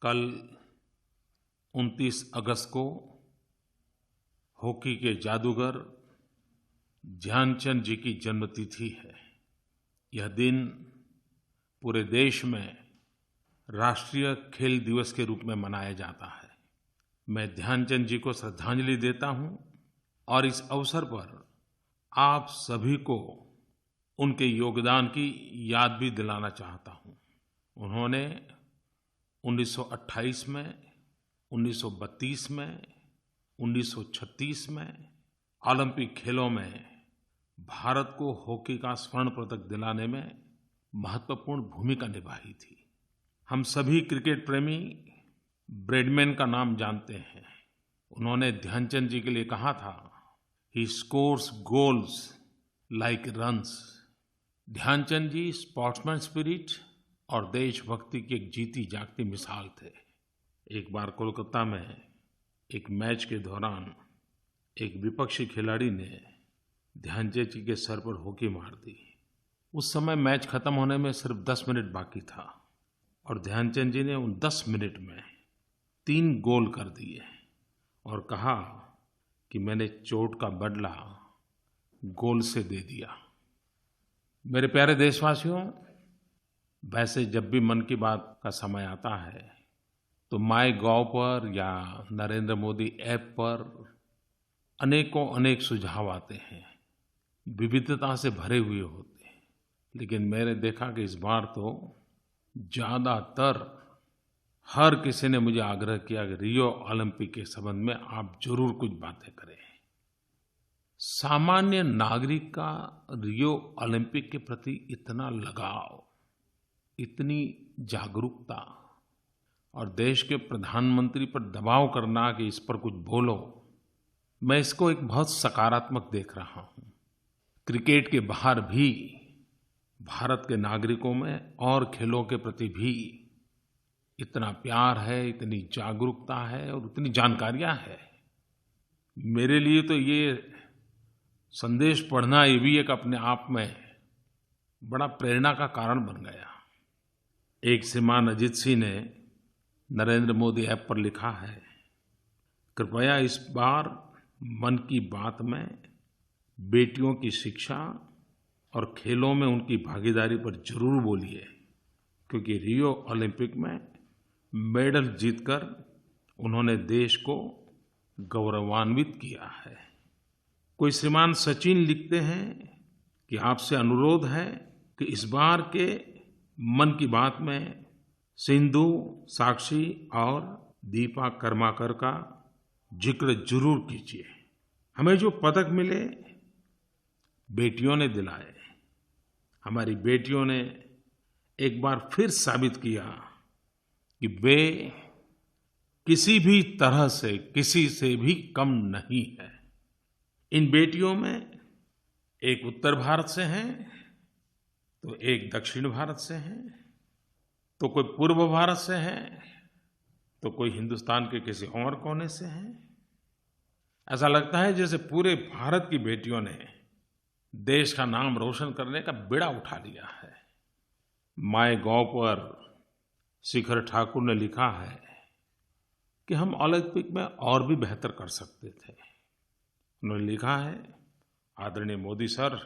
कल 29 अगस्त को हॉकी के जादूगर ध्यानचंद जी की जन्मतिथि है। यह दिन पूरे देश में राष्ट्रीय खेल दिवस के रूप में मनाया जाता है। मैं ध्यानचंद जी को श्रद्धांजलि देता हूं और इस अवसर पर आप सभी को उनके योगदान की याद भी दिलाना चाहता हूं। उन्होंने 1928 में, 1932 में, 1936 में ओलंपिक खेलों में भारत को हॉकी का स्वर्ण पदक दिलाने में महत्वपूर्ण भूमिका निभाई थी। हम सभी क्रिकेट प्रेमी ब्रैडमैन का नाम जानते हैं। उन्होंने ध्यानचंद जी के लिए कहा था, he scores goals like runs. Dhyanchand ji sportsman spirit और देशभक्ति की एक जीती जागती मिसाल थे। एक बार कोलकाता में एक मैच के दौरान एक विपक्षी खिलाड़ी ने ध्यानचंद जी के सर पर हॉकी मार दी। उस समय मैच खत्म होने में सिर्फ 10 मिनट बाकी था और ध्यानचंद जी ने उन 10 मिनट में 3 गोल कर दिए और कहा कि मैंने चोट का बदला गोल से दे दिया। मेरे प्यारे देशवासियों, वैसे जब भी मन की बात का समय आता है तो माईगोव पर या नरेंद्र मोदी ऐप पर अनेक सुझाव आते हैं, विविधता से भरे हुए होते हैं। लेकिन मैंने देखा कि इस बार तो ज़्यादातर हर किसी ने मुझे आग्रह किया कि रियो ओलंपिक के संबंध में आप जरूर कुछ बातें करें। सामान्य नागरिक का रियो ओलंपिक के प्रति इतना लगाव, इतनी जागरूकता और देश के प्रधानमंत्री पर दबाव करना कि इस पर कुछ बोलो, मैं इसको एक बहुत सकारात्मक देख रहा हूं। क्रिकेट के बाहर भी भारत के नागरिकों में और खेलों के प्रति भी इतना प्यार है, इतनी जागरूकता है और इतनी जानकारियां हैं। मेरे लिए तो ये संदेश पढ़ना ये भी एक अपने आप में बड़ा प्रेरणा का कारण बन गया। एक श्रीमान अजीत सिंह ने नरेंद्र मोदी ऐप पर लिखा है, कृपया इस बार मन की बात में बेटियों की शिक्षा और खेलों में उनकी भागीदारी पर जरूर बोलिए, क्योंकि रियो ओलंपिक में मेडल जीतकर उन्होंने देश को गौरवान्वित किया है। कोई श्रीमान सचिन लिखते हैं कि आपसे अनुरोध है कि इस बार के मन की बात में सिंधु, साक्षी और दीपा कर्माकर का जिक्र जरूर कीजिए। हमें जो पदक मिले बेटियों ने दिलाए। हमारी बेटियों ने एक बार फिर साबित किया कि वे किसी भी तरह से किसी से भी कम नहीं है। इन बेटियों में एक उत्तर भारत से हैं, तो एक दक्षिण भारत से हैं, तो कोई पूर्व भारत से हैं, तो कोई हिंदुस्तान के किसी और कोने से हैं। ऐसा लगता है जैसे पूरे भारत की बेटियों ने देश का नाम रोशन करने का बीड़ा उठा लिया है। माईगोव पर शिखर ठाकुर ने लिखा है कि हम ओलंपिक में और भी बेहतर कर सकते थे। उन्होंने लिखा है, आदरणीय मोदी सर,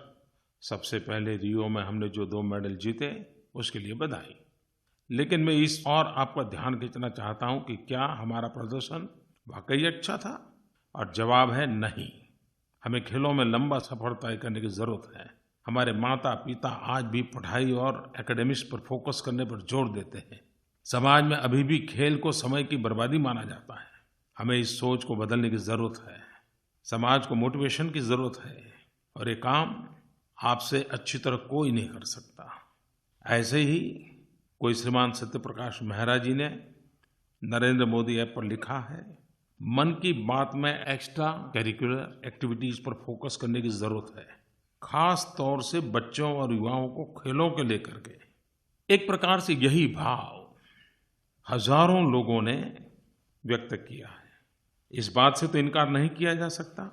सबसे पहले रियो में हमने जो 2 मेडल जीते उसके लिए बधाई। लेकिन मैं इस और आपका ध्यान खींचना चाहता हूं कि क्या हमारा प्रदर्शन वाकई अच्छा था? और जवाब है नहीं। हमें खेलों में लंबा सफर तय करने की जरूरत है। हमारे माता पिता आज भी पढ़ाई और एकेडमिक्स पर फोकस करने पर जोर देते हैं। समाज में अभी भी खेल को समय की बर्बादी माना जाता है। हमें इस सोच को बदलने की जरूरत है। समाज को मोटिवेशन की जरूरत है और ये काम आपसे अच्छी तरह कोई नहीं कर सकता। ऐसे ही कोई श्रीमान सत्यप्रकाश मेहरा जी ने नरेंद्र मोदी ऐप पर लिखा है, मन की बात में एक्स्ट्रा करिकुलर एक्टिविटीज पर फोकस करने की जरूरत है, खास तौर से बच्चों और युवाओं को खेलों के लेकर के। एक प्रकार से यही भाव हजारों लोगों ने व्यक्त किया है। इस बात से तो इनकार नहीं किया जा सकता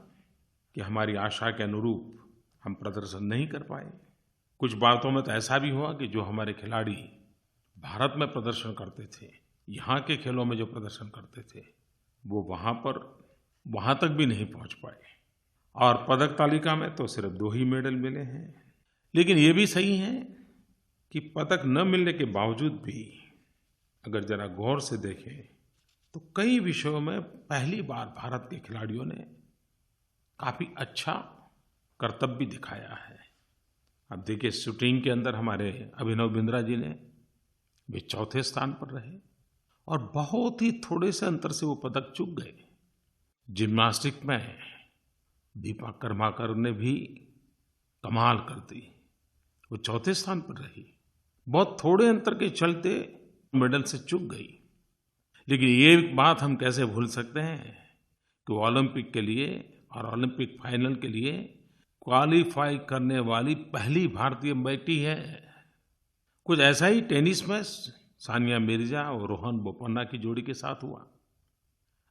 कि हमारी आशा के अनुरूप हम प्रदर्शन नहीं कर पाए। कुछ बातों में तो ऐसा भी हुआ कि जो हमारे खिलाड़ी भारत में प्रदर्शन करते थे यहाँ के खेलों में जो प्रदर्शन करते थे वो वहाँ तक भी नहीं पहुँच पाए। और पदक तालिका में तो सिर्फ 2 ही मेडल मिले हैं। लेकिन ये भी सही है कि पदक न मिलने के बावजूद भी अगर जरा गौर से देखें तो कई विषयों में पहली बार भारत के खिलाड़ियों ने काफ़ी अच्छा कर्तव्य भी दिखाया है। अब देखिए, शूटिंग के अंदर हमारे अभिनव बिंद्रा जी ने वे चौथे स्थान पर रहे और बहुत ही थोड़े से अंतर से वो पदक चूक गए। जिम्नास्टिक में दीपा कर्माकर ने भी कमाल कर दी, वो चौथे स्थान पर रही। बहुत थोड़े अंतर के चलते मेडल से चूक गई। लेकिन ये बात हम कैसे भूल सकते हैं कि ओलंपिक के लिए और ओलंपिक फाइनल के लिए क्वालीफाई करने वाली पहली भारतीय बेटी है। कुछ ऐसा ही टेनिस में सानिया मिर्जा और रोहन बोपन्ना की जोड़ी के साथ हुआ।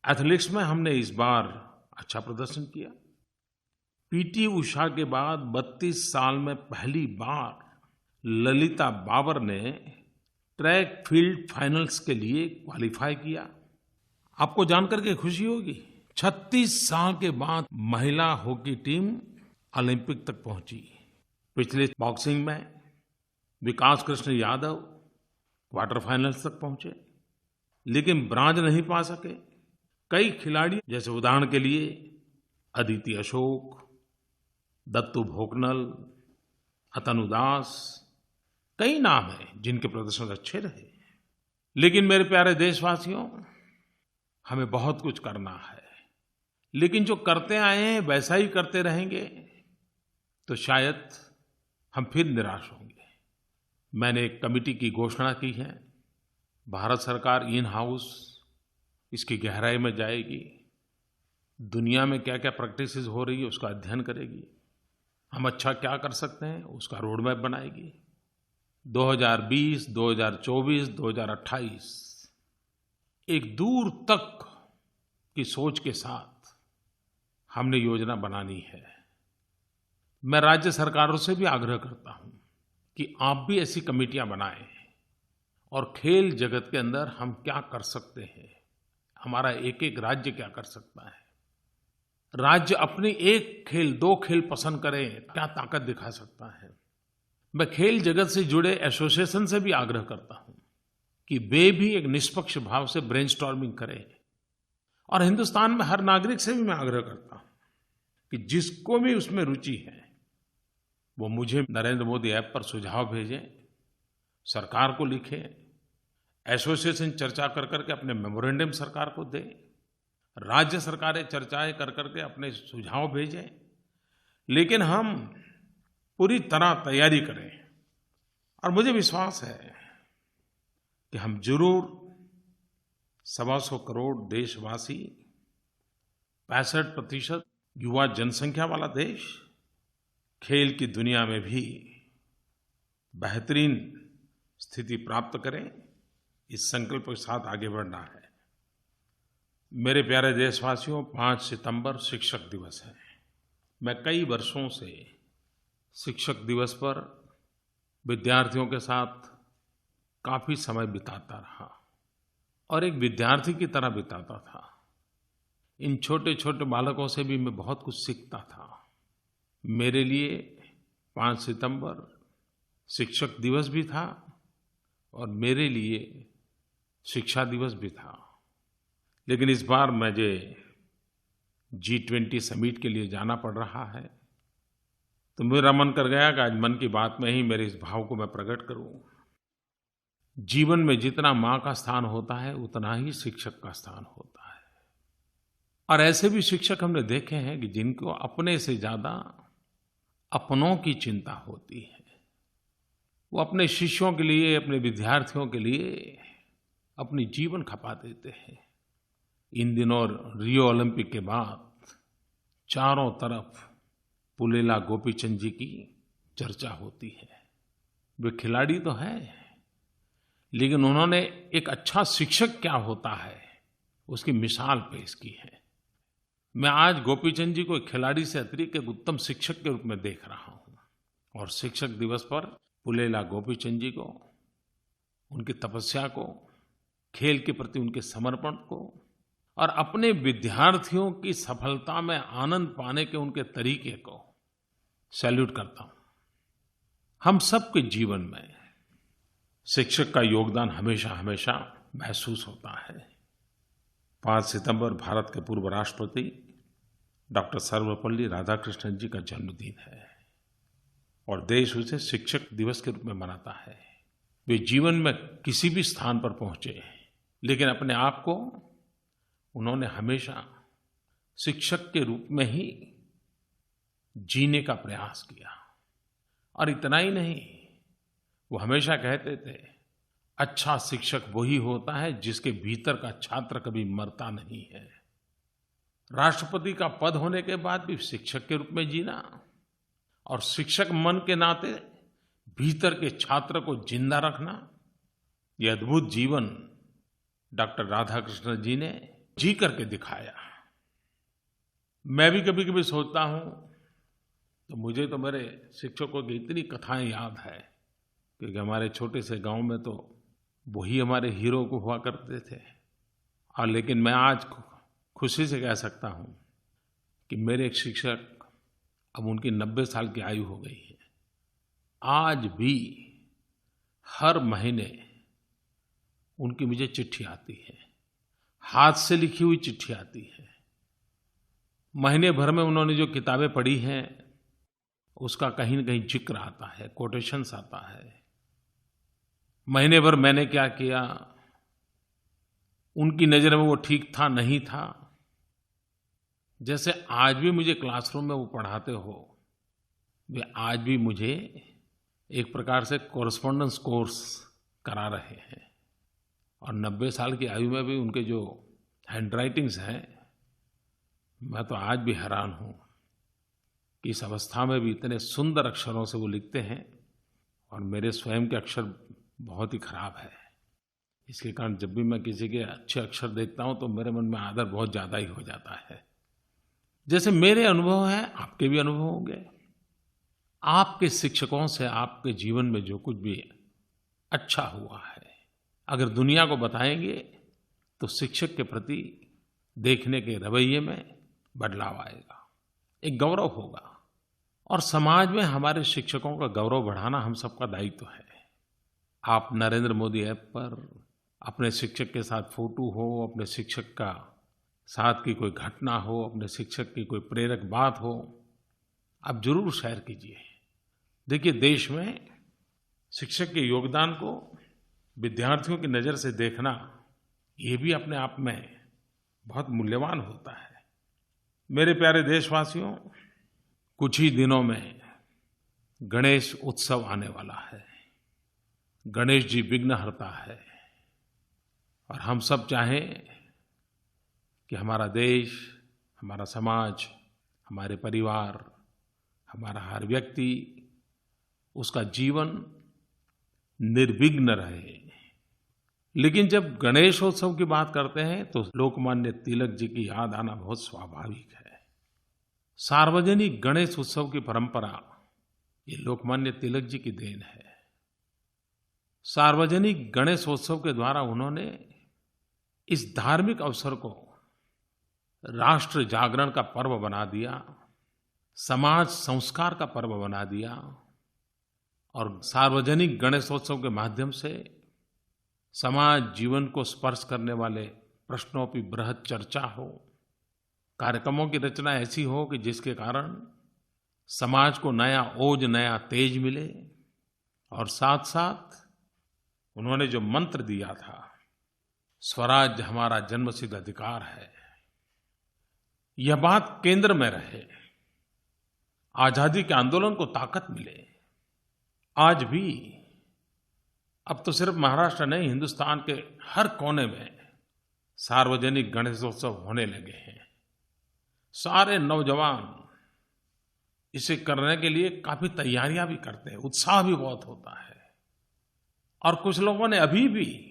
एथलेटिक्स में हमने इस बार अच्छा प्रदर्शन किया। पीटी उषा के बाद 32 साल में पहली बार ललिता बाबर ने ट्रैक फील्ड फाइनल्स के लिए क्वालीफाई किया। आपको जानकर के खुशी होगी, 36 साल के बाद महिला हॉकी टीम ओलंपिक तक पहुंची। पिछले बॉक्सिंग में विकास कृष्ण यादव क्वार्टर फाइनल्स तक पहुंचे, लेकिन ब्रांज नहीं पा सके। कई खिलाड़ी, जैसे उदाहरण के लिए अदिति अशोक, दत्तू भोकनल, अतनु दास, कई नाम हैं जिनके प्रदर्शन अच्छे रहे। लेकिन मेरे प्यारे देशवासियों, हमें बहुत कुछ करना है, लेकिन जो करते आए हैं वैसा ही करते रहेंगे तो शायद हम फिर निराश होंगे। मैंने एक कमेटी की घोषणा की है। भारत सरकार इन हाउस इसकी गहराई में जाएगी, दुनिया में क्या क्या प्रैक्टिसेस हो रही है उसका अध्ययन करेगी, हम अच्छा क्या कर सकते हैं उसका रोड मैप बनाएगी। 2020, 2024, 2028 एक दूर तक की सोच के साथ हमने योजना बनानी है। मैं राज्य सरकारों से भी आग्रह करता हूं कि आप भी ऐसी कमेटियां बनाएं और खेल जगत के अंदर हम क्या कर सकते हैं, हमारा एक एक राज्य क्या कर सकता है। राज्य अपनी एक खेल, 2 खेल पसंद करे, क्या ताकत दिखा सकता है। मैं खेल जगत से जुड़े एसोसिएशन से भी आग्रह करता हूं कि वे भी एक निष्पक्ष भाव से ब्रेनस्टॉर्मिंग करें। और हिंदुस्तान में हर नागरिक से भी मैं आग्रह करता हूं कि जिसको भी उसमें रुचि है वो मुझे नरेंद्र मोदी ऐप पर सुझाव भेजें, सरकार को लिखें, एसोसिएशन चर्चा कर करके अपने मेमोरेंडम सरकार को दें, राज्य सरकारें चर्चाएं कर करके अपने सुझाव भेजें। लेकिन हम पूरी तरह तैयारी करें और मुझे विश्वास है कि हम जरूर 125 करोड़ देशवासी, 65% युवा जनसंख्या वाला देश, खेल की दुनिया में भी बेहतरीन स्थिति प्राप्त करें, इस संकल्प के साथ आगे बढ़ना है। मेरे प्यारे देशवासियों, 5 सितंबर शिक्षक दिवस है। मैं कई वर्षों से शिक्षक दिवस पर विद्यार्थियों के साथ काफ़ी समय बिताता रहा और एक विद्यार्थी की तरह बिताता था। इन छोटे-छोटे बालकों से भी मैं बहुत कुछ सीखता था। मेरे लिए 5 सितंबर शिक्षक दिवस भी था और मेरे लिए शिक्षा दिवस भी था। लेकिन इस बार मुझे G20 समिट के लिए जाना पड़ रहा है, तो मेरा मन कर गया कि आज मन की बात में ही मेरे इस भाव को मैं प्रकट करूं। जीवन में जितना माँ का स्थान होता है उतना ही शिक्षक का स्थान होता है। और ऐसे भी शिक्षक हमने देखे हैं कि जिनको अपने से ज़्यादा अपनों की चिंता होती है। वो अपने शिष्यों के लिए, अपने विद्यार्थियों के लिए अपनी जीवन खपा देते हैं। इन दिनों रियो ओलंपिक के बाद चारों तरफ पुलेला गोपीचंद जी की चर्चा होती है। वे खिलाड़ी तो हैं, लेकिन उन्होंने एक अच्छा शिक्षक क्या होता है उसकी मिसाल पेश की है। मैं आज गोपीचंद जी को एक खिलाड़ी से अतिरिक्त एक उत्तम शिक्षक के रूप में देख रहा हूँ। और शिक्षक दिवस पर पुलेला गोपीचंद जी को, उनकी तपस्या को खेल के प्रति उनके समर्पण को और अपने विद्यार्थियों की सफलता में आनंद पाने के उनके तरीके को सैल्यूट करता हूं। हम सबके जीवन में शिक्षक का योगदान हमेशा हमेशा महसूस होता है। 5 सितंबर भारत के पूर्व राष्ट्रपति डॉक्टर सर्वपल्ली राधाकृष्णन जी का जन्मदिन है और देश उसे शिक्षक दिवस के रूप में मनाता है। वे जीवन में किसी भी स्थान पर पहुंचे, लेकिन अपने आप को उन्होंने हमेशा शिक्षक के रूप में ही जीने का प्रयास किया। और इतना ही नहीं, वो हमेशा कहते थे, अच्छा शिक्षक वही होता है जिसके भीतर का छात्र कभी मरता नहीं है। राष्ट्रपति का पद होने के बाद भी शिक्षक के रूप में जीना और शिक्षक मन के नाते भीतर के छात्र को जिंदा रखना, ये अद्भुत जीवन डॉक्टर राधाकृष्णन जी ने जी करके दिखाया। मैं भी कभी-कभी सोचता हूं, तो मुझे तो मेरे शिक्षकों की इतनी कथाएं याद है, क्योंकि हमारे छोटे से गांव में तो वही हमारे हीरो को हुआ करते थे। और लेकिन मैं आज खुशी से कह सकता हूं कि मेरे एक शिक्षक, अब उनकी 90 साल की आयु हो गई है, आज भी हर महीने उनकी मुझे चिट्ठी आती है, हाथ से लिखी हुई चिट्ठी आती है। महीने भर में उन्होंने जो किताबें पढ़ी हैं उसका कहीं न कहीं जिक्र आता है, कोटेशंस आता है। महीने भर मैंने क्या किया, उनकी नज़र में वो ठीक था नहीं था। जैसे आज भी मुझे क्लासरूम में वो पढ़ाते हो, वे आज भी मुझे एक प्रकार से कॉरेस्पॉन्डेंस कोर्स करा रहे हैं। और 90 साल की आयु में भी उनके जो हैंडराइटिंग्स हैं, मैं तो आज भी हैरान हूँ कि इस अवस्था में भी इतने सुंदर अक्षरों से वो लिखते हैं और मेरे स्वयं के अक्षर बहुत ही खराब है। इसके कारण जब भी मैं किसी के अच्छे अक्षर देखता हूँ तो मेरे मन में आदर बहुत ज़्यादा ही हो जाता है। जैसे मेरे अनुभव हैं, आपके भी अनुभव होंगे। आपके शिक्षकों से आपके जीवन में जो कुछ भी अच्छा हुआ है, अगर दुनिया को बताएंगे तो शिक्षक के प्रति देखने के रवैये में बदलाव आएगा, एक गौरव होगा। और समाज में हमारे शिक्षकों का गौरव बढ़ाना हम सबका दायित्व है। आप नरेंद्र मोदी ऐप पर अपने शिक्षक के साथ फोटो हो, अपने शिक्षक का साथ की कोई घटना हो, अपने शिक्षक की कोई प्रेरक बात हो, आप जरूर शेयर कीजिए। देखिए, देश में शिक्षक के योगदान को विद्यार्थियों की नज़र से देखना, ये भी अपने आप में बहुत मूल्यवान होता है। मेरे प्यारे देशवासियों, कुछ ही दिनों में गणेश उत्सव आने वाला है। गणेश जी विघ्नहर्ता है और हम सब चाहें कि हमारा देश, हमारा समाज, हमारे परिवार, हमारा हर व्यक्ति, उसका जीवन निर्विघ्न रहे। लेकिन जब गणेशोत्सव की बात करते हैं तो लोकमान्य तिलक जी की याद आना बहुत स्वाभाविक है। सार्वजनिक गणेश उत्सव की परंपरा ये लोकमान्य तिलक जी की देन है। सार्वजनिक गणेशोत्सव के द्वारा उन्होंने इस धार्मिक अवसर को राष्ट्र जागरण का पर्व बना दिया, समाज संस्कार का पर्व बना दिया। और सार्वजनिक गणेशोत्सव के माध्यम से समाज जीवन को स्पर्श करने वाले प्रश्नों की बृहद चर्चा हो, कार्यक्रमों की रचना ऐसी हो कि जिसके कारण समाज को नया ओज, नया तेज मिले। और साथ साथ उन्होंने जो मंत्र दिया था, स्वराज हमारा जन्मसिद्ध अधिकार है, यह बात केंद्र में रहे, आजादी के आंदोलन को ताकत मिले। आज भी, अब तो सिर्फ महाराष्ट्र नहीं, हिंदुस्तान के हर कोने में सार्वजनिक गणेशोत्सव होने लगे हैं। सारे नौजवान इसे करने के लिए काफी तैयारियां भी करते हैं, उत्साह भी बहुत होता है। और कुछ लोगों ने अभी भी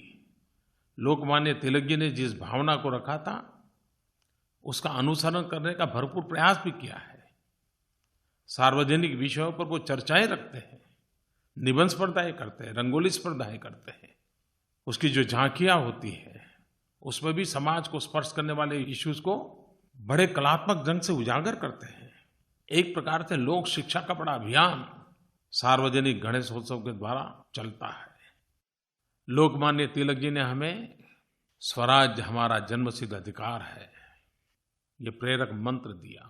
लोकमान्य तिलक जी ने जिस भावना को रखा था उसका अनुसरण करने का भरपूर प्रयास भी किया है। सार्वजनिक विषयों पर वो चर्चाएं रखते हैं, निबंध स्पर्धाएं करते हैं, रंगोली स्पर्धाएं करते हैं। उसकी जो झांकियाँ होती हैं, उसमें भी समाज को स्पर्श करने वाले इश्यूज को बड़े कलात्मक ढंग से उजागर करते हैं। एक प्रकार से लोक शिक्षा का बड़ा अभियान सार्वजनिक गणेशोत्सव के द्वारा चलता है। लोकमान्य तिलक जी ने हमें स्वराज हमारा जन्मसिद्ध अधिकार है, ये प्रेरक मंत्र दिया।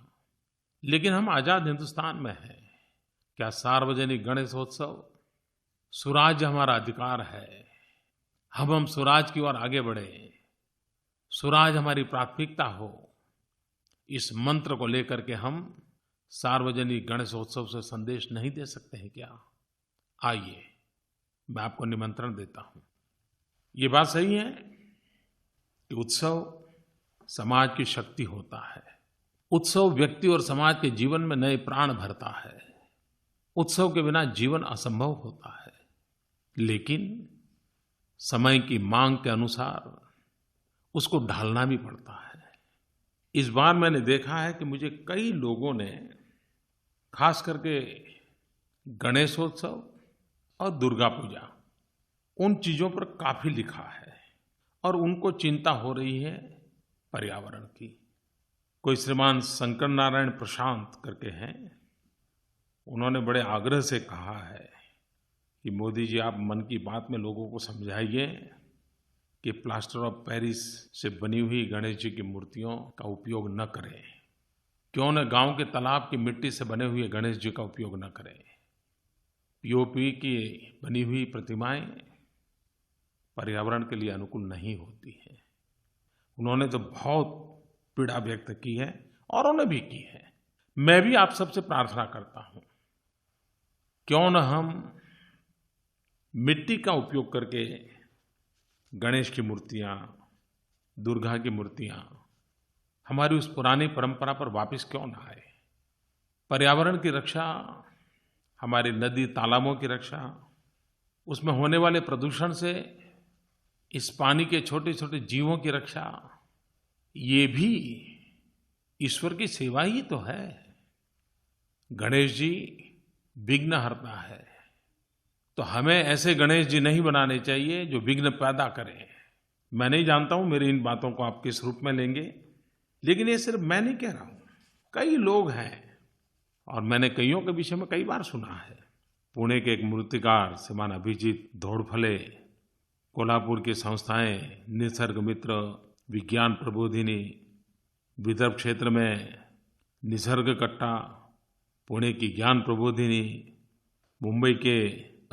लेकिन हम आज़ाद हिंदुस्तान में हैं। क्या सार्वजनिक गणेशोत्सव सुराज हमारा अधिकार है? हम सुराज की ओर आगे बढ़ें, सुराज हमारी प्राथमिकता हो, इस मंत्र को लेकर के हम सार्वजनिक गणेशोत्सव से संदेश नहीं दे सकते हैं क्या? आइए, मैं आपको निमंत्रण देता हूँ। ये बात सही है कि उत्सव समाज की शक्ति होता है। उत्सव व्यक्ति और समाज के जीवन में नए प्राण भरता है। उत्सव के बिना जीवन असंभव होता है। लेकिन समय की मांग के अनुसार उसको ढालना भी पड़ता है। इस बार मैंने देखा है कि मुझे कई लोगों ने खास करके गणेशोत्सव और दुर्गा पूजा, उन चीज़ों पर काफ़ी लिखा है और उनको चिंता हो रही है पर्यावरण की। कोई श्रीमान शंकर नारायण प्रशांत करके हैं, उन्होंने बड़े आग्रह से कहा है कि मोदी जी आप मन की बात में लोगों को समझाइए कि प्लास्टर ऑफ पेरिस से बनी हुई गणेश जी की मूर्तियों का उपयोग न करें। क्यों न गांव के तालाब की मिट्टी से बने हुए गणेश जी का उपयोग न करें। पीओपी की बनी हुई प्रतिमाएं पर्यावरण के लिए अनुकूल नहीं होती हैं। उन्होंने तो बहुत पीड़ा व्यक्त की है और उन्होंने भी की है। मैं भी आप सबसे प्रार्थना करता हूं, क्यों न हम मिट्टी का उपयोग करके गणेश की मूर्तियां, दुर्गा की मूर्तियां, हमारी उस पुरानी परंपरा पर वापस क्यों न आए। पर्यावरण की रक्षा, हमारी नदी तालाबों की रक्षा, उसमें होने वाले प्रदूषण से इस पानी के छोटे छोटे जीवों की रक्षा, ये भी ईश्वर की सेवा ही तो है। गणेश जी विघ्नहर्ता है, तो हमें ऐसे गणेश जी नहीं बनाने चाहिए जो विघ्न पैदा करें। मैं नहीं जानता हूं मेरी इन बातों को आप किस रूप में लेंगे, लेकिन ये सिर्फ मैं नहीं कह रहा हूं, कई लोग हैं और मैंने कईयों के विषय में कई बार सुना है। पुणे के एक मूर्तिकार श्रीमान अभिजीत धोड़फले, कोल्हापुर की संस्थाएं निसर्ग मित्र, विज्ञान प्रबोधिनी, विदर्भ क्षेत्र में निसर्ग कट्टा, पुणे की ज्ञान प्रबोधिनी, मुंबई के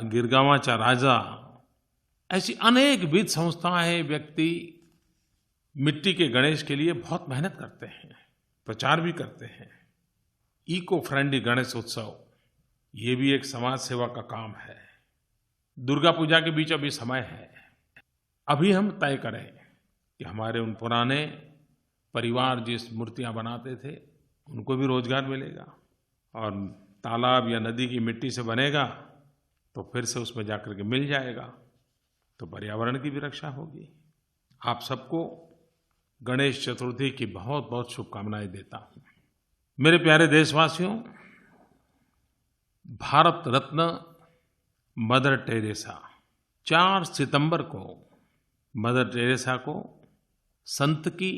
गिरगावाचा राजा, ऐसी अनेक विद संस्थाएं, व्यक्ति मिट्टी के गणेश के लिए बहुत मेहनत करते हैं, प्रचार भी करते हैं। इको फ्रेंडली गणेश उत्सव, ये भी एक समाज सेवा का काम है। दुर्गा पूजा के बीच अभी समय है। अभी हम तय करें कि हमारे उन पुराने परिवार जिस मूर्तियां बनाते थे उनको भी रोजगार मिलेगा, और तालाब या नदी की मिट्टी से बनेगा तो फिर से उसमें जाकर के मिल जाएगा, तो पर्यावरण की भी रक्षा होगी। आप सबको गणेश चतुर्थी की बहुत बहुत शुभकामनाएं देता हूं। मेरे प्यारे देशवासियों, भारत रत्न मदर टेरेसा, 4 सितंबर को मदर टेरेसा को संत की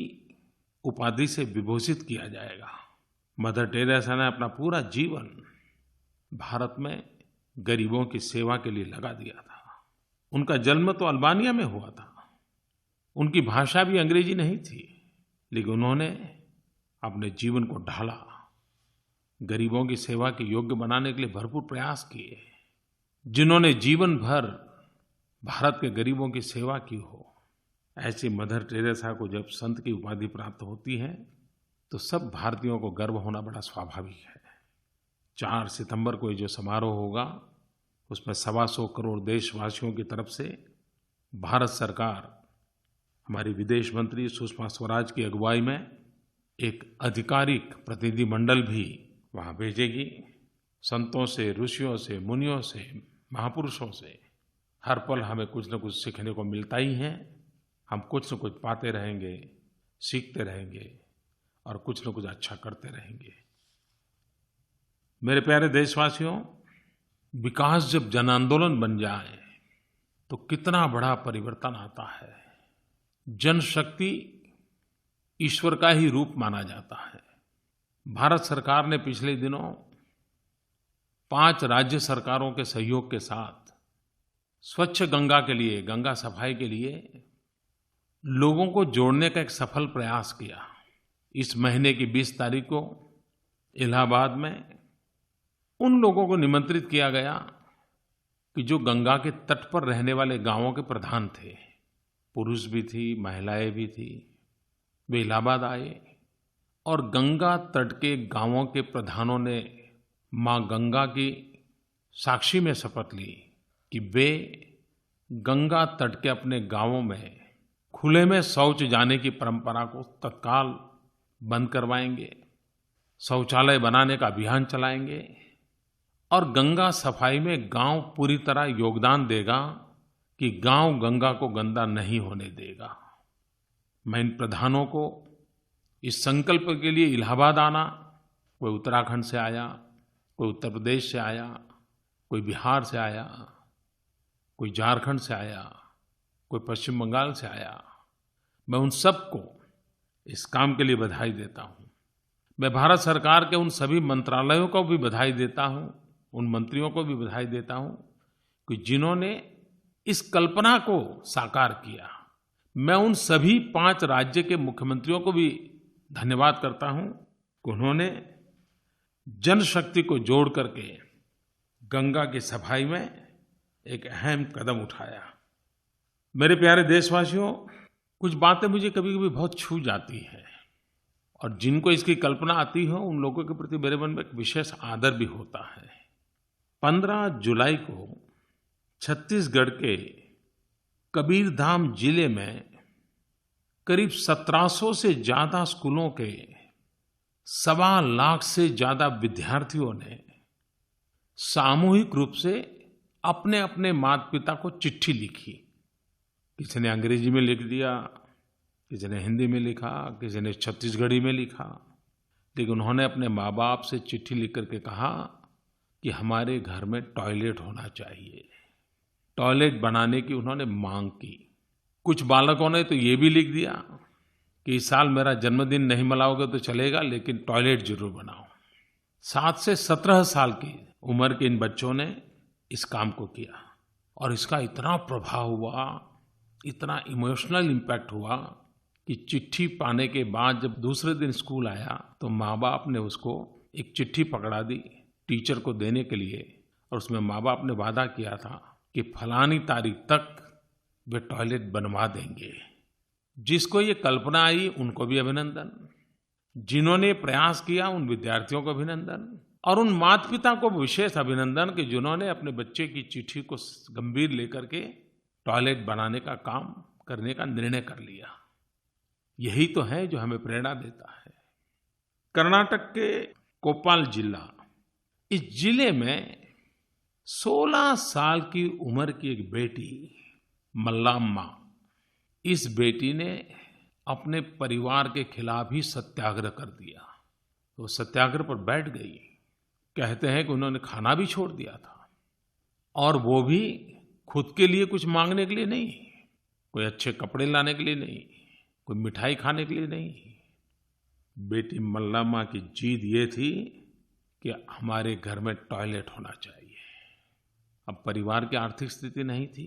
उपाधि से विभूषित किया जाएगा। मदर टेरेसा ने अपना पूरा जीवन भारत में गरीबों की सेवा के लिए लगा दिया था। उनका जन्म तो अल्बानिया में हुआ था, उनकी भाषा भी अंग्रेजी नहीं थी, लेकिन उन्होंने अपने जीवन को ढाला, गरीबों की सेवा के योग्य बनाने के लिए भरपूर प्रयास किए। जिन्होंने जीवन भर भारत के गरीबों की सेवा की हो, ऐसी मदर टेरेसा को जब संत की उपाधि प्राप्त होती है तो सब भारतीयों को गर्व होना बड़ा स्वाभाविक है। 4 सितंबर को ये जो समारोह होगा उसमें 125 करोड़ देशवासियों की तरफ से भारत सरकार, हमारी विदेश मंत्री सुषमा स्वराज की अगुवाई में एक आधिकारिक प्रतिनिधिमंडल भी वहाँ भेजेगी। संतों से, ऋषियों से, मुनियों से, महापुरुषों से हर पल हमें कुछ न कुछ सीखने को मिलता ही है। हम कुछ न कुछ पाते रहेंगे, सीखते रहेंगे और कुछ न कुछ अच्छा करते रहेंगे। मेरे प्यारे देशवासियों, विकास जब जन आंदोलन बन जाए तो कितना बड़ा परिवर्तन आता है। जनशक्ति ईश्वर का ही रूप माना जाता है। भारत सरकार ने पिछले दिनों 5 राज्य सरकारों के सहयोग के साथ स्वच्छ गंगा के लिए, गंगा सफाई के लिए लोगों को जोड़ने का एक सफल प्रयास किया। इस महीने की 20 तारीख को इलाहाबाद में उन लोगों को निमंत्रित किया गया कि जो गंगा के तट पर रहने वाले गांवों के प्रधान थे, पुरुष भी थी, महिलाएं भी थी, वे इलाहाबाद आए और गंगा तट के गांवों के प्रधानों ने मां गंगा की साक्षी में शपथ ली कि वे गंगा तट के अपने गांवों में खुले में शौच जाने की परंपरा को तत्काल बंद करवाएंगे, शौचालय बनाने का अभियान चलाएंगे और गंगा सफाई में गांव पूरी तरह योगदान देगा कि गांव गंगा को गंदा नहीं होने देगा। मैं इन प्रधानों को इस संकल्प के लिए इलाहाबाद आना, कोई उत्तराखंड से आया, कोई उत्तर प्रदेश से आया, कोई बिहार से आया, कोई झारखंड से आया, कोई पश्चिम बंगाल से आया, मैं उन सबको इस काम के लिए बधाई देता हूँ। मैं भारत सरकार के उन सभी मंत्रालयों को भी बधाई देता हूँ, उन मंत्रियों को भी बधाई देता हूँ कि जिन्होंने इस कल्पना को साकार किया। मैं उन सभी 5 राज्य के मुख्यमंत्रियों को भी धन्यवाद करता हूँ कि उन्होंने जनशक्ति को जोड़ करके गंगा की सफाई में एक अहम कदम उठाया। मेरे प्यारे देशवासियों, कुछ बातें मुझे कभी-कभी बहुत छू जाती हैं और जिनको इसकी कल्पना आती हो उन लोगों के प्रति मेरे मन में एक विशेष आदर भी होता है। 15 जुलाई को छत्तीसगढ़ के कबीरधाम जिले में करीब 1700 से ज्यादा स्कूलों के 1.25 लाख से ज्यादा विद्यार्थियों ने सामूहिक रूप से अपने अपने माता पिता को चिट्ठी लिखी। किसी ने अंग्रेजी में लिख दिया, किसी ने हिंदी में लिखा, किसी ने छत्तीसगढ़ी में लिखा, लेकिन उन्होंने अपने माँ बाप से चिट्ठी लिख करके कहा कि हमारे घर में टॉयलेट होना चाहिए। टॉयलेट बनाने की उन्होंने मांग की। कुछ बालकों ने तो ये भी लिख दिया कि इस साल मेरा जन्मदिन नहीं मनाओगे तो चलेगा, लेकिन टॉयलेट जरूर बनाओ। 7 से 17 साल की उम्र के इन बच्चों ने इस काम को किया और इसका इतना प्रभाव हुआ, इतना इमोशनल इम्पैक्ट हुआ कि चिट्ठी पाने के बाद जब दूसरे दिन स्कूल आया तो माँ बाप ने उसको एक चिट्ठी पकड़ा दी टीचर को देने के लिए और उसमें माँ बाप ने वादा किया था कि फलानी तारीख तक वे टॉयलेट बनवा देंगे। जिसको ये कल्पना आई उनको भी अभिनंदन, जिन्होंने प्रयास किया उन विद्यार्थियों को अभिनंदन और उन माता पिता को विशेष अभिनंदन कि जिन्होंने अपने बच्चे की चिट्ठी को गंभीर लेकर के टॉयलेट बनाने का काम करने का निर्णय कर लिया। यही तो है जो हमें प्रेरणा देता है। कर्नाटक के कोप्पाल जिला, इस जिले में 16 साल की उम्र की एक बेटी मल्लाम्मा, इस बेटी ने अपने परिवार के खिलाफ ही सत्याग्रह कर दिया। वो सत्याग्रह पर बैठ गई। कहते हैं कि उन्होंने खाना भी छोड़ दिया था और वो भी खुद के लिए कुछ मांगने के लिए नहीं, कोई अच्छे कपड़े लाने के लिए नहीं, कोई मिठाई खाने के लिए नहीं। बेटी मल्लाम्मा की जिद ये थी कि हमारे घर में टॉयलेट होना चाहिए। अब परिवार की आर्थिक स्थिति नहीं थी,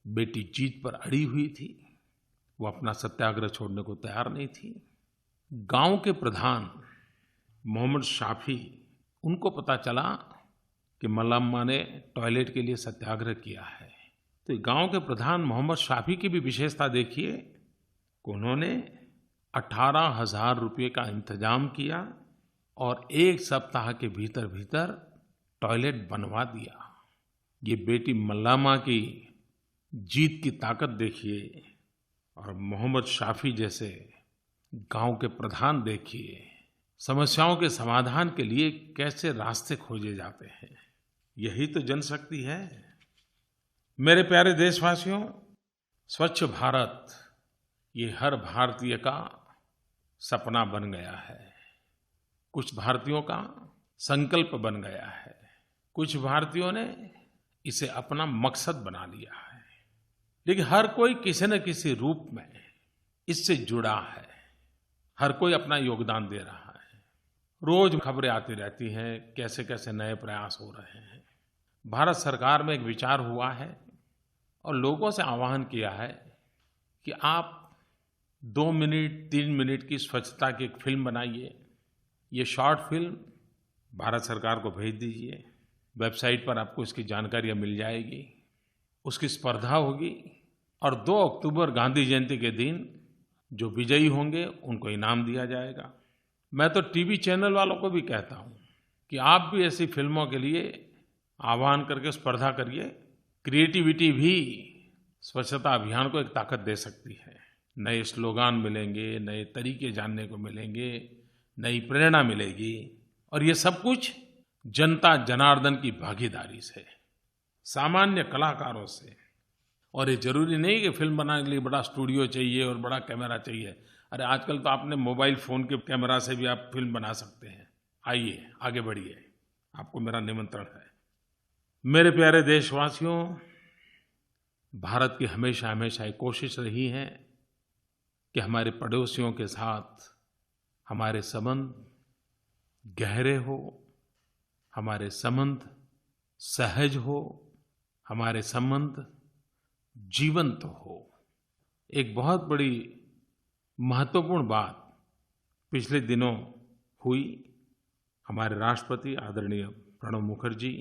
बेटी जिद पर अड़ी हुई थी, वो अपना सत्याग्रह छोड़ने को तैयार नहीं थी। गांव के प्रधान मोहम्मद शाफी, उनको पता चला कि मल्लाम्मा ने टॉयलेट के लिए सत्याग्रह किया है। तो गांव के प्रधान मोहम्मद शाफी की भी विशेषता देखिए कि उन्होंने 18,000 रुपये का इंतजाम किया और 1 सप्ताह के भीतर भीतर टॉयलेट बनवा दिया। ये बेटी मल्लाम्मा की जीत की ताकत देखिए और मोहम्मद शाफी जैसे गांव के प्रधान देखिए, समस्याओं के समाधान के लिए कैसे रास्ते खोजे जाते हैं। यही तो जनशक्ति है। मेरे प्यारे देशवासियों, स्वच्छ भारत ये हर भारतीय का सपना बन गया है, कुछ भारतीयों का संकल्प बन गया है, कुछ भारतीयों ने इसे अपना मकसद बना लिया है। लेकिन हर कोई किसी न किसी रूप में इससे जुड़ा है, हर कोई अपना योगदान दे रहा है। रोज खबरें आती रहती हैं, कैसे कैसे नए प्रयास हो रहे हैं। भारत सरकार में एक विचार हुआ है और लोगों से आह्वान किया है कि आप 2 मिनट 3 मिनट की स्वच्छता की एक फिल्म बनाइए। ये शॉर्ट फिल्म भारत सरकार को भेज दीजिए। वेबसाइट पर आपको इसकी जानकारियाँ मिल जाएगी। उसकी स्पर्धा होगी और 2 अक्टूबर गांधी जयंती के दिन जो विजयी होंगे उनको इनाम दिया जाएगा। मैं तो टीवी चैनल वालों को भी कहता हूँ कि आप भी ऐसी फिल्मों के लिए आह्वान करके स्पर्धा करिए। क्रिएटिविटी भी स्वच्छता अभियान को एक ताकत दे सकती है। नए स्लोगान मिलेंगे, नए तरीके जानने को मिलेंगे, नई प्रेरणा मिलेगी और ये सब कुछ जनता जनार्दन की भागीदारी से, सामान्य कलाकारों से। और ये जरूरी नहीं कि फिल्म बनाने के लिए बड़ा स्टूडियो चाहिए और बड़ा कैमरा चाहिए। अरे आजकल तो आपने मोबाइल फ़ोन के कैमरा से भी आप फिल्म बना सकते हैं। आइए आगे बढ़िए, आपको मेरा निमंत्रण है। मेरे प्यारे देशवासियों, भारत की हमेशा हमेशा एक कोशिश रही है कि हमारे पड़ोसियों के साथ हमारे संबंध गहरे हो, हमारे संबंध सहज हो, हमारे संबंध जीवंत हो। एक बहुत बड़ी महत्वपूर्ण बात पिछले दिनों हुई। हमारे राष्ट्रपति आदरणीय प्रणब मुखर्जी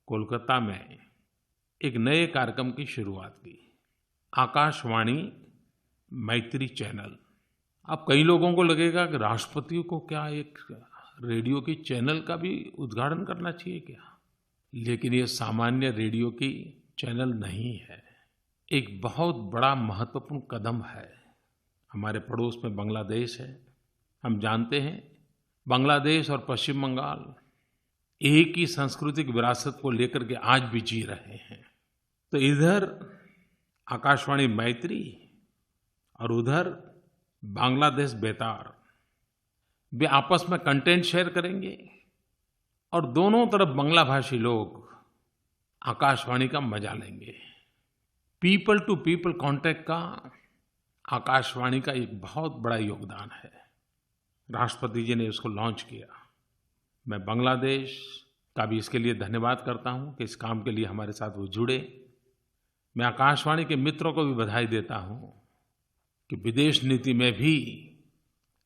कोलकाता में एक नए कार्यक्रम की शुरुआत की, आकाशवाणी मैत्री चैनल। अब कई लोगों को लगेगा कि राष्ट्रपति को क्या एक रेडियो की चैनल का भी उद्घाटन करना चाहिए क्या? लेकिन ये सामान्य रेडियो की चैनल नहीं है, एक बहुत बड़ा महत्वपूर्ण कदम है। हमारे पड़ोस में बांग्लादेश है। हम जानते हैं बांग्लादेश और पश्चिम बंगाल एक ही सांस्कृतिक विरासत को लेकर के आज भी जी रहे हैं। तो इधर आकाशवाणी मैत्री और उधर बांग्लादेश बेतार, वे आपस में कंटेंट शेयर करेंगे और दोनों तरफ बांग्ला भाषी लोग आकाशवाणी का मजा लेंगे। पीपल टू पीपल कांटेक्ट का आकाशवाणी का एक बहुत बड़ा योगदान है। राष्ट्रपति जी ने इसको लॉन्च किया। मैं बांग्लादेश का भी इसके लिए धन्यवाद करता हूं कि इस काम के लिए हमारे साथ वो जुड़े। मैं आकाशवाणी के मित्रों को भी बधाई देता हूं कि विदेश नीति में भी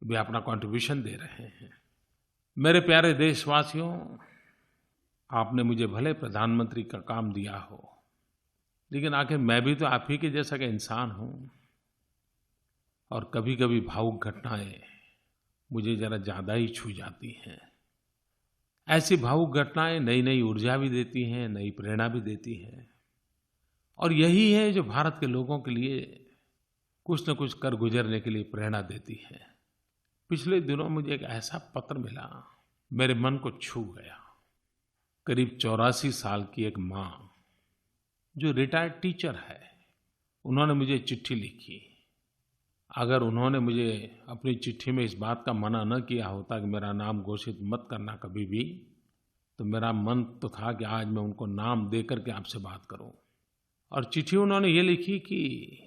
वे अपना कंट्रीब्यूशन दे रहे हैं। मेरे प्यारे देशवासियों, आपने मुझे भले प्रधानमंत्री का काम दिया हो, लेकिन आखिर मैं भी तो आप ही के जैसा का इंसान हूं और कभी-कभी भावुक घटनाएं मुझे जरा ज़्यादा ही छू जाती हैं। ऐसी भावुक घटनाएं नई नई ऊर्जा भी देती हैं, नई प्रेरणा भी देती हैं और यही है जो भारत के लोगों के लिए कुछ न कुछ कर गुजरने के लिए प्रेरणा देती है। पिछले दिनों मुझे एक ऐसा पत्र मिला, मेरे मन को छू गया। करीब 84 साल की एक माँ जो रिटायर्ड टीचर है, उन्होंने मुझे चिट्ठी लिखी। अगर उन्होंने मुझे अपनी चिट्ठी में इस बात का मना न किया होता कि मेरा नाम घोषित मत करना कभी भी, तो मेरा मन तो था कि आज मैं उनको नाम दे करके आपसे बात करूं। और चिट्ठी उन्होंने ये लिखी कि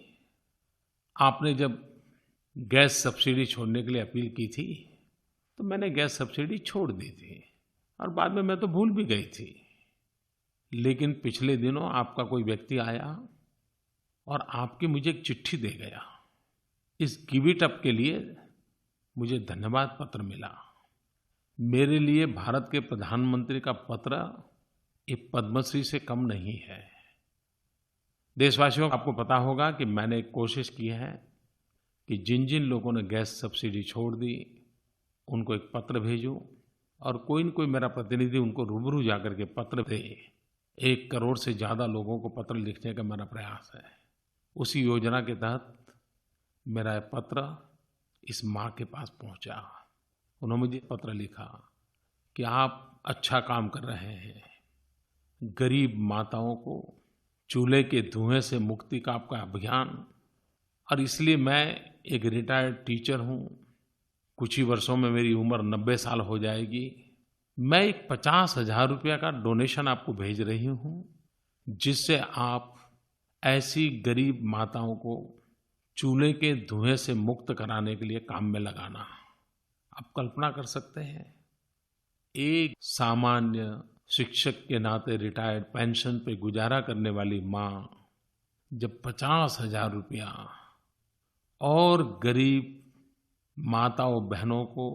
आपने जब गैस सब्सिडी छोड़ने के लिए अपील की थी तो मैंने गैस सब्सिडी छोड़ दी थी और बाद में मैं तो भूल भी गई थी। लेकिन पिछले दिनों आपका कोई व्यक्ति आया और आपकी मुझे एक चिट्ठी दे गया। इस गिव इट अप के लिए मुझे धन्यवाद पत्र मिला। मेरे लिए भारत के प्रधानमंत्री का पत्र एक पद्मश्री से कम नहीं है। देशवासियों, आपको पता होगा कि मैंने एक कोशिश की है कि जिन जिन लोगों ने गैस सब्सिडी छोड़ दी उनको एक पत्र भेजूं और कोई न कोई मेरा प्रतिनिधि उनको रूबरू जाकर के पत्र दे। 1 करोड़ से ज़्यादा लोगों को पत्र लिखने का मेरा प्रयास है। उसी योजना के तहत मेरा पत्र इस माँ के पास पहुँचा। उन्होंने मुझे पत्र लिखा कि आप अच्छा काम कर रहे हैं, गरीब माताओं को चूल्हे के धुएं से मुक्ति का आपका अभियान, और इसलिए मैं एक रिटायर्ड टीचर हूँ, कुछ ही वर्षों में मेरी उम्र 90 साल हो जाएगी। मैं एक 50,000 रुपया का डोनेशन आपको भेज रही हूँ, जिससे आप ऐसी गरीब माताओं को चूल्हे के धुएं से मुक्त कराने के लिए काम में लगाना। आप कल्पना कर सकते हैं, एक सामान्य शिक्षक के नाते रिटायर्ड पेंशन पे गुजारा करने वाली माँ जब 50,000 रुपया और गरीब माताओं बहनों को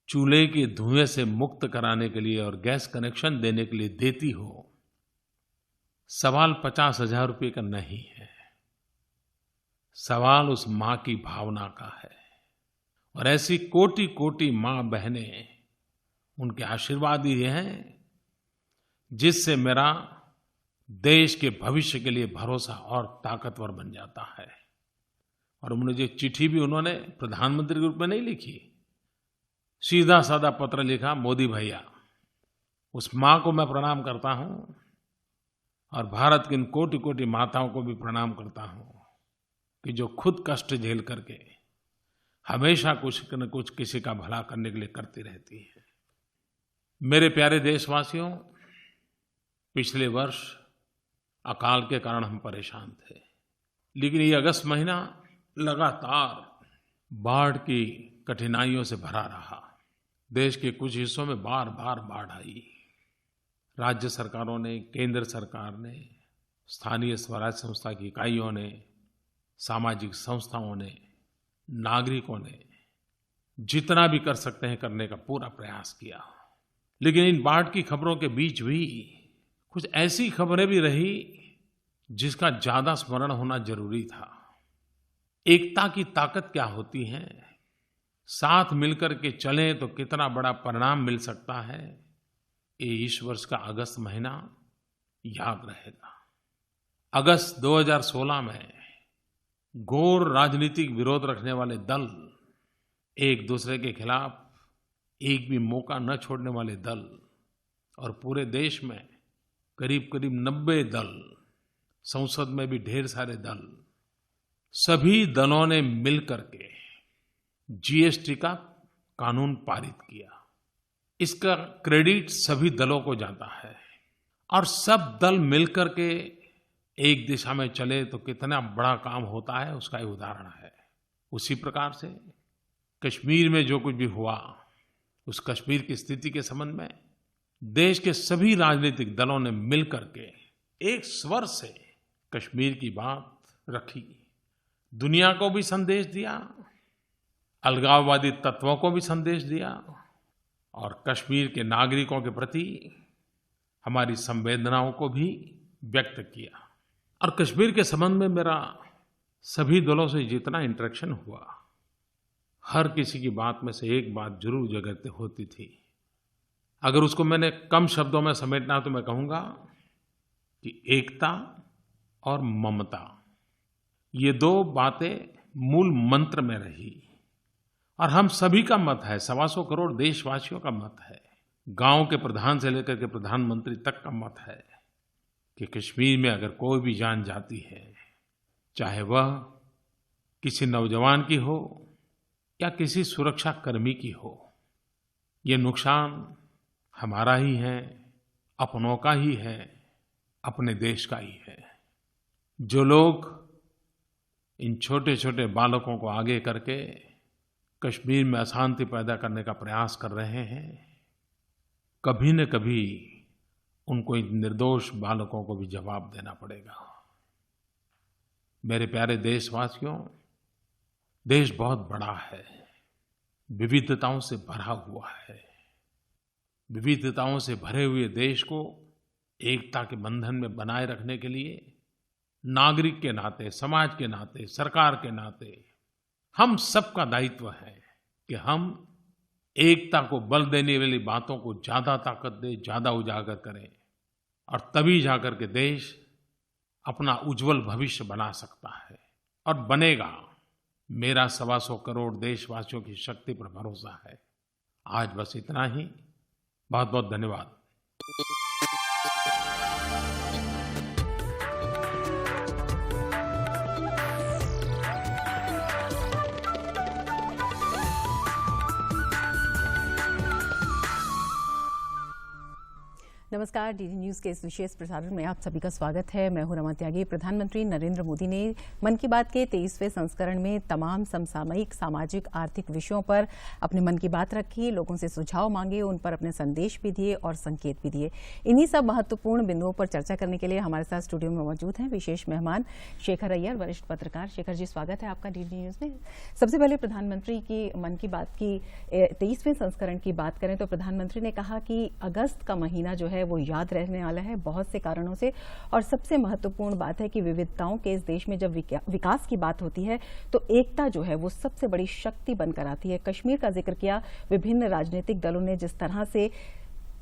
चूल्हे के धुएं से मुक्त कराने के लिए और गैस कनेक्शन देने के लिए देती हो, सवाल 50,000 रुपये का नहीं है, सवाल उस माँ की भावना का है। और ऐसी कोटि कोटि माँ बहनें, उनके आशीर्वाद ही हैं जिससे मेरा देश के भविष्य के लिए भरोसा और ताकतवर बन जाता है। और मुझे चिट्ठी भी उन्होंने प्रधानमंत्री के रूप में नहीं लिखी, सीधा साधा पत्र लिखा, मोदी भैया, उस माँ को मैं प्रणाम करता हूँ और भारत की इन कोटि कोटि माताओं को भी प्रणाम करता हूँ कि जो खुद कष्ट झेल करके हमेशा कुछ न कुछ किसी का भला करने के लिए करती रहती है। मेरे प्यारे देशवासियों, पिछले वर्ष अकाल के कारण हम परेशान थे, लेकिन ये अगस्त महीना लगातार बाढ़ की कठिनाइयों से भरा रहा। देश के कुछ हिस्सों में बार बार बाढ़ आई। राज्य सरकारों ने, केंद्र सरकार ने, स्थानीय स्वराज संस्था की इकाइयों ने, सामाजिक संस्थाओं ने, नागरिकों ने जितना भी कर सकते हैं करने का पूरा प्रयास किया। लेकिन इन बाढ़ की खबरों के बीच भी कुछ ऐसी खबरें भी रही जिसका ज्यादा स्मरण होना जरूरी था। एकता की ताकत क्या होती है, साथ मिलकर के चलें तो कितना बड़ा परिणाम मिल सकता है, ये इस वर्ष का अगस्त महीना याद रहेगा। अगस्त 2016 में घोर राजनीतिक विरोध रखने वाले दल, एक दूसरे के खिलाफ एक भी मौका न छोड़ने वाले दल, और पूरे देश में करीब करीब 90 दल, संसद में भी ढेर सारे दल, सभी दलों ने मिलकर के जीएसटी का कानून पारित किया। इसका क्रेडिट सभी दलों को जाता है और सब दल मिलकर के एक दिशा में चले तो कितना बड़ा काम होता है, उसका एक उदाहरण है। उसी प्रकार से कश्मीर में जो कुछ भी हुआ, उस कश्मीर की स्थिति के संबंध में देश के सभी राजनीतिक दलों ने मिलकर के एक स्वर से कश्मीर की बात रखी, दुनिया को भी संदेश दिया, अलगाववादी तत्वों को भी संदेश दिया और कश्मीर के नागरिकों के प्रति हमारी संवेदनाओं को भी व्यक्त किया। और कश्मीर के संबंध में मेरा सभी दलों से जितना इंटरेक्शन हुआ, हर किसी की बात में से एक बात जरूर जगह होती थी। अगर उसको मैंने कम शब्दों में समेटना तो मैं कहूँगा कि एकता और ममता, ये दो बातें मूल मंत्र में रही। और हम सभी का मत है, 125 करोड़ देशवासियों का मत है, गांव के प्रधान से लेकर के प्रधानमंत्री तक का मत है कि कश्मीर में अगर कोई भी जान जाती है, चाहे वह किसी नौजवान की हो या किसी सुरक्षा कर्मी की हो, ये नुकसान हमारा ही है, अपनों का ही है, अपने देश का ही है। जो लोग इन छोटे छोटे बालकों को आगे करके कश्मीर में अशांति पैदा करने का प्रयास कर रहे हैं, कभी न कभी उनको इन निर्दोष बालकों को भी जवाब देना पड़ेगा। मेरे प्यारे देशवासियों, देश बहुत बड़ा है, विविधताओं से भरा हुआ है। विविधताओं से भरे हुए देश को एकता के बंधन में बनाए रखने के लिए नागरिक के नाते, समाज के नाते, सरकार के नाते हम सबका दायित्व है कि हम एकता को बल देने वाली बातों को ज्यादा ताकत दें, ज्यादा उजागर करें, और तभी जाकर के देश अपना उज्जवल भविष्य बना सकता है और बनेगा। मेरा 125 करोड़ देशवासियों की शक्ति पर भरोसा है। आज बस इतना ही। बहुत बहुत धन्यवाद। नमस्कार, डीडी न्यूज के इस विशेष प्रसारण में आप सभी का स्वागत है। मैं हूं रमा त्यागी। प्रधानमंत्री नरेंद्र मोदी ने मन की बात के 23वें संस्करण में तमाम समसामयिक, सामाजिक, आर्थिक विषयों पर अपने मन की बात रखी, लोगों से सुझाव मांगे, उन पर अपने संदेश भी दिए और संकेत भी दिए। इन्हीं सब महत्वपूर्ण बिंदुओं पर चर्चा करने के लिए हमारे साथ स्टूडियो में मौजूद हैं विशेष मेहमान शेखर अय्यर, वरिष्ठ पत्रकार। शेखर जी, स्वागत है आपका डीडी न्यूज में। सबसे पहले प्रधानमंत्री की मन की बात की 23वें संस्करण की बात करें तो प्रधानमंत्री ने कहा कि अगस्त का महीना जो है वो याद रहने वाला है बहुत से कारणों से, और सबसे महत्वपूर्ण बात है कि विविधताओं के इस देश में जब विकास की बात होती है तो एकता जो है वो सबसे बड़ी शक्ति बनकर आती है। कश्मीर का जिक्र किया, विभिन्न राजनीतिक दलों ने जिस तरह से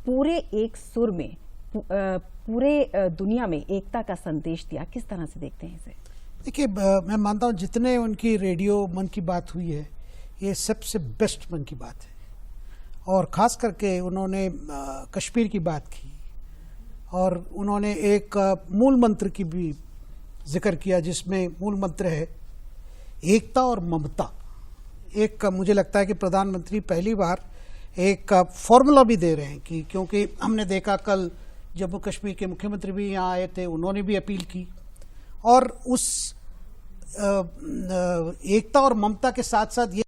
पूरे एक सुर में पूरे दुनिया में एकता का संदेश दिया, किस तरह से देखते हैं इसे? देखिए, मैं मानता हूं जितने उनकी रेडियो मन की बात हुई है ये सबसे बेस्ट मन की बात है, और ख़ास करके उन्होंने कश्मीर की बात की और उन्होंने एक मूल मंत्र की भी जिक्र किया जिसमें मूल मंत्र है एकता और ममता। एक मुझे लगता है कि प्रधानमंत्री पहली बार एक फॉर्मूला भी दे रहे हैं कि, क्योंकि हमने देखा कल जम्मू कश्मीर के मुख्यमंत्री भी यहाँ आए थे, उन्होंने भी अपील की, और उस एकता और ममता के साथ साथ ये